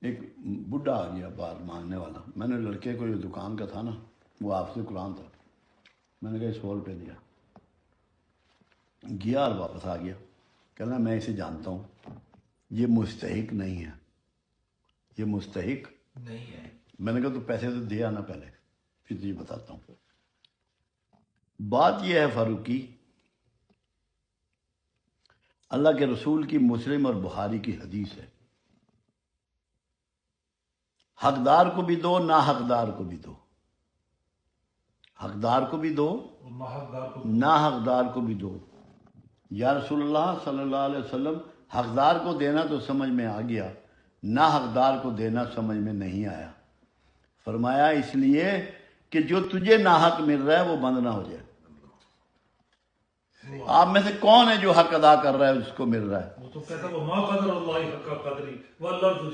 ایک بڈھا آ گیا باہر مانگنے والا. میں نے لڑکے کو جو دکان کا تھا نا وہ حافظ قرآن تھا، میں نے کہا 100 روپے دیا. گیا اور واپس آ گیا. کہنا میں اسے جانتا ہوں، یہ مستحق نہیں ہے، یہ مستحق نہیں ہے. میں نے کہا تو پیسے تو دے آنا پہلے، پھر تجھے بتاتا ہوں. بات یہ ہے فاروقی، اللہ کے رسول کی مسلم اور بخاری کی حدیث ہے، حقدار کو بھی دو نا حقدار کو بھی دو، حقدار کو بھی دو نا حقدار کو بھی دو. یا رسول اللہ صلی اللہ علیہ وسلم حقدار کو دینا تو سمجھ میں آ گیا، نا حقدار کو دینا سمجھ میں نہیں آیا. فرمایا اس لیے کہ جو تجھے ناحق مل رہا ہے وہ بند نہ ہو جائے. آپ میں سے کون ہے جو حق ادا کر رہا ہے اس کو مل رہا ہے؟ وہ تو کہتا وہ ما قدر اللہ حق قدری والارض